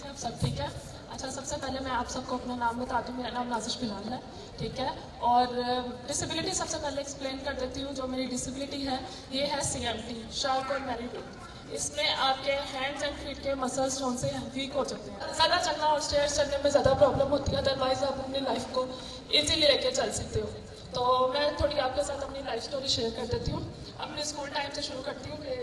कैसे आप सब ठीक है? अच्छा, सबसे पहले मैं आप सबको अपना नाम बता दूं। मेरा नाम नाज़िश बिलाल है, ठीक है। और डिसेबिलिटी सबसे पहले एक्सप्लेन कर देती हूँ। जो मेरी डिसेबिलिटी है ये है CMT, शार्प और मैरीटूथ। इसमें आपके हैंड्स एंड फीट के मसल्स जो से वीक हो जाते हैं। ज़्यादा चलना और स्टेयर्स चलने में ज़्यादा प्रॉब्लम होती है, अदरवाइज आप अपनी लाइफ को ईजीली लेके चल सकते हो। तो मैं थोड़ी आपके साथ अपनी लाइफ स्टोरी शेयर कर देती हूँ। अपने स्कूल टाइम से शुरू करती हूँ कि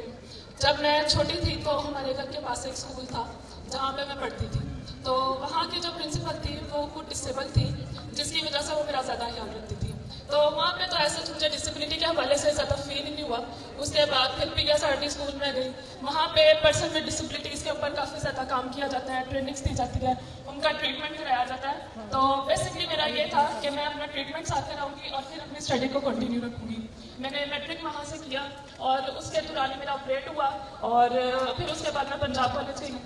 जब मैं छोटी थी तो हमारे घर के पास एक स्कूल था जहाँ पे मैं पढ़ती थी। तो वहाँ की जो प्रिंसिपल थी वो कुछ डिसेबल थी, जिसकी वजह से वो मेरा ज़्यादा ख्याल रखती थी। तो वहाँ पे तो ऐसे मुझे डिसेबिलिटी के हवाले से ज़्यादा फील ही नहीं हुआ। उसके बाद फिर PSRT स्कूल में गई। वहाँ पे पर्सन विद डिसेबिलिटीज़ के ऊपर काफ़ी ज़्यादा काम किया जाता है, ट्रेनिंग्स दी जाती है, उनका ट्रीटमेंट कराया जाता है। तो बेसिकली मेरा ये था कि मैं अपना ट्रीटमेंट साथ कराऊंगी और फिर अपनी स्टडी को कंटिन्यू रखूँगी। मैंने मैट्रिक वहाँ से किया और उसके दौरान मेरा ऑपरेट हुआ और फिर उसके बाद मैं पंजाब कॉलेज गई।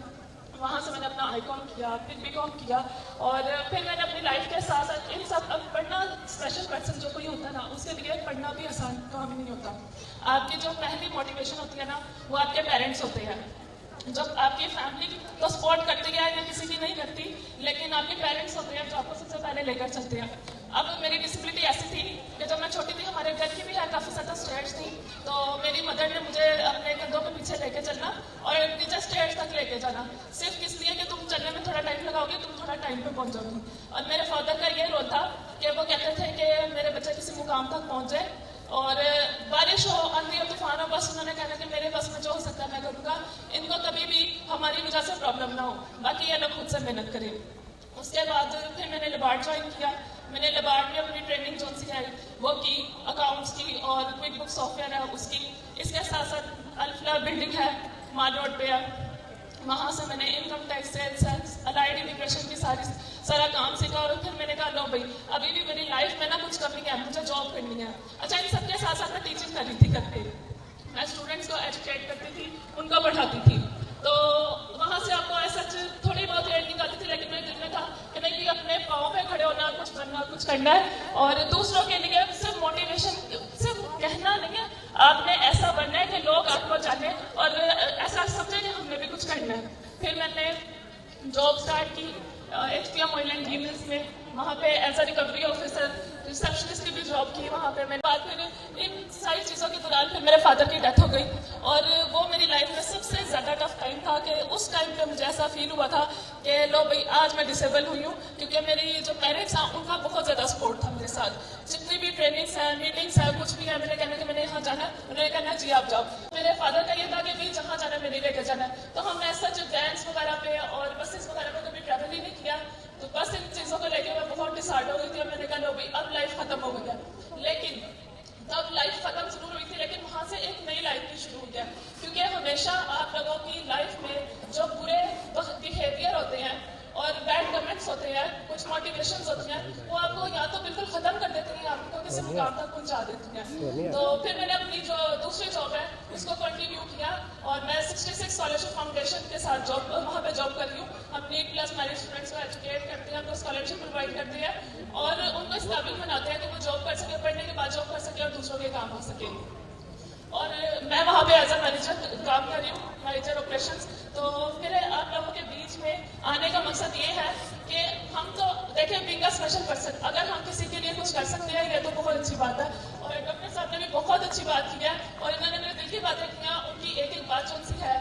वहाँ से मैंने अपना ICOM किया, फिर BCom किया और फिर मैंने अपनी लाइफ के साथ साथ इन सब पढ़ना, स्पेशल पर्सन जो कोई होता है ना, उसके लिए पढ़ना भी आसान काम नहीं होता। आपकी जो पहली मोटिवेशन होती है ना, वो आपके पेरेंट्स होते हैं। जब आपकी फैमिली तो सपोर्ट करती है या किसी की नहीं करती, लेकिन आपके पेरेंट्स होते हैं जो आपको सबसे पहले लेकर चलते हैं। अब मेरी डिसेबिलिटी ऐसी थी कि जब मैं छोटी थी, हमारे घर की भी है काफ़ी ज़्यादा स्टेयर्स थी, तो मेरी मदर ने मुझे अपने कंधों के पीछे लेके चलना और नीचे स्टेयर्स तक लेके जाना, सिर्फ इसलिए कि तुम चलने में थोड़ा टाइम लगाओगे, तुम थोड़ा टाइम पे पहुंच जाओगी। और मेरे फादर का ये रोल था कि वो कहते थे कि मेरे बच्चे किसी मुकाम तक पहुँच जाए, और बारिश हो, आंधी हो, तूफान हो, बस उन्होंने कहना कि मेरे बस में जो हो सकता है मैं करूँगा, इनको कभी भी हमारी वजह से प्रॉब्लम ना हो, बाकी ये लोग खुद से मेहनत करें। उसके बाद फिर मैंने लबार्ड ज्वाइन किया। मैंने लबार्ड में अपनी ट्रेनिंग जो सी है वो की, अकाउंट्स की और क्विक बुक सॉफ्टवेयर है उसकी। इसके साथ साथ अल्फला बिल्डिंग है, माल रोड पे है, वहाँ से मैंने income tax, sales, allied immigration की सारा काम सीखा। और फिर मैंने कहा लो भाई, अभी भी मेरी लाइफ में ना कुछ कमी है, मुझे जॉब करनी है। अच्छा, इन सबके साथ साथ मैं टीचिंग कर रही थी घर पे। मैं स्टूडेंट्स को एजुकेट करती थी, उनको पढ़ाती थी। तो वहाँ से आपको ऐसा थोड़ी बहुत एड निकालती थी, लेकिन मेरे दिल में था कि नहीं, अपने पाँव पे खड़े होना, कुछ बनना, कुछ करना है। और दूसरों के लिए सिर्फ मोटिवेशन, सिर्फ कहना नहीं है, आपने ऐसा बनना है कि लोग आपको जाने और ऐसा समझे कि हमने भी कुछ करना है। फिर मैंने जॉब स्टार्ट की HPM ऑयल एंड गैस में, वहाँ पे as a recovery officer, receptionist की भी जॉब की वहाँ पे मैंने। बाद फिर इन सारी चीज़ों के दौरान फिर मेरे फादर की डेथ हो गई और वो मेरी लाइफ में सबसे ज़्यादा टफ टाइम था कि उस टाइम पे मुझे ऐसा फील हुआ था कि लो भाई, आज मैं डिसेबल हुई हूँ, क्योंकि मेरी जो पेरेंट्स हैं उनका बहुत ज़्यादा सपोर्ट था मेरे साथ। जितनी भी ट्रेनिंग्स हैं, मीटिंग्स हैं, कुछ भी है, मैंने कहना कि मैंने यहाँ जाना है, उन्होंने कहना जी आप जाओ। मेरे फादर का ये था कि भाई जहाँ जाना है मेरे लेकर जाना है। तो हमने ऐसा जो वैन्स वगैरह पे और बसेस वगैरह पे कभी ट्रैवल ही नहीं किया। तो बस इन चीज़ों को लेकर मैं बहुत डिसार्ड हो गई थी और मैंने कहा लो भाई, अब लाइफ खत्म हो गई है। लेकिन तब लाइफ खत्म जरूर हुई थी, लेकिन वहाँ से एक नई लाइफ की शुरू हो गया। क्योंकि हमेशा आप लोगों की लाइफ में जो बुरे बिहेवियर होते हैं और बैड कमेंट्स होते हैं, कुछ मोटिवेशंस होती हैं, वो आपको या तो बिल्कुल खत्म कर देती हैं, आपको किसी मुकाम तक पहुंचा देती हैं। तो फिर मैंने अपनी जो दूसरी जॉब है उसको कंटिन्यू किया और मैं 66 स्कॉलरशिप फाउंडेशन के साथ वहाँ पे जॉब कर रही हूँ। हम NEET+ मैरिज स्टूडेंट्स को एजुकेट करते हैं, उनको स्कॉलरशिप प्रोवाइड करते हैं और उनको इस काबिल बनाते हैं कि वो जॉब कर सके, पढ़ने के बाद जॉब कर सके और दूसरों के काम आ सके। और मैं वहाँ पे एज अ मैनेजर काम कर रही हूँ, मैनेजर ऑपरेशंस। तो फिर आप लोगों के बीच में आने का मकसद ये है कि हम तो देखें, बीइंग अ स्पेशल पर्सन, अगर हम किसी के लिए कुछ कर सकते हैं ये तो बहुत अच्छी बात है। और डॉक्टर साहब ने भी बहुत अच्छी बात की है और इन्होंने मेरे दिल की बातें की हैं। उनकी एक एक बात जो सी है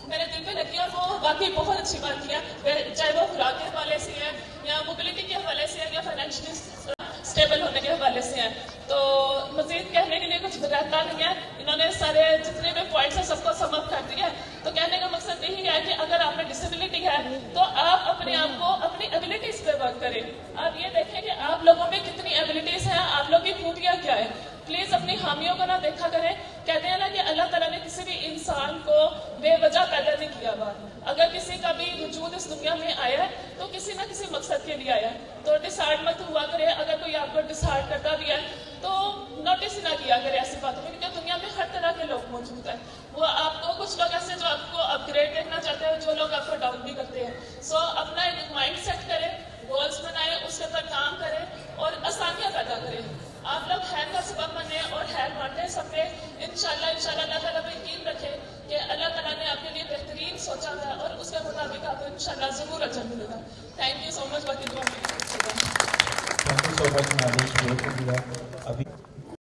मेरे दिल पे लगी और वो वाकई बहुत अच्छी बात की है, चाहे वो खुराक के हवाले से है या मोबिलिटी के हवाले से है या फाइनेंशियली स्टेबल होने के हवाले से है। तो मजीद कहने के लिए कुछ रहता नहीं है, इन्होंने सारे जितने भी पॉइंट्स हैं सबको सम अप कर दिया। तो कहने का मकसद यही है कि अगर आप में डिसेबिलिटी है तो आप अपने आप को अपनी एबिलिटीज पे वर्क करें। आप ये देखें कि आप लोगों में कितनी एबिलिटीज हैं, आप लोग की खूबियाँ क्या है। प्लीज अपनी खामियों को ना देखा करें। कहते हैं ना कि अल्लाह ताला ने किसी भी इंसान को बेवजह पैदा नहीं किया हुआ। अगर किसी का भी वजूद इस दुनिया में आया है तो किसी ना किसी मकसद के लिए आया है। तो डिसाइड मत हुआ करे, अगर कोई आपको डिसाइड करता भी है तो नोटिस ना किया करे ऐसी बातों में, क्योंकि दुनिया में हर तरह के लोग मौजूद हैं। वो आपको कुछ लोग ऐसे जो आपको अपग्रेड देखना चाहते हैं, जो लोग आपको डाउन भी करते हैं। सो अपना एक माइंड सेट करें, गोल्स बनाएं, उसके ऊपर काम करें और आसानियाँ पैदा करें। आप लोग हैर का सबब बने और हैर मानने सब पे इंशाल्लाह अल्लाह ताला पे यकीन रखें कि اللہ تعالیٰ نے آپ کے لیے بہترین سوچا ہے اور اس کے مطابق آپ کو انشاءاللہ ضرور اجر ملے گا. تھینک یو سو مچ. باقی دعا میں تھینک یو سو مچ نالش. ابھی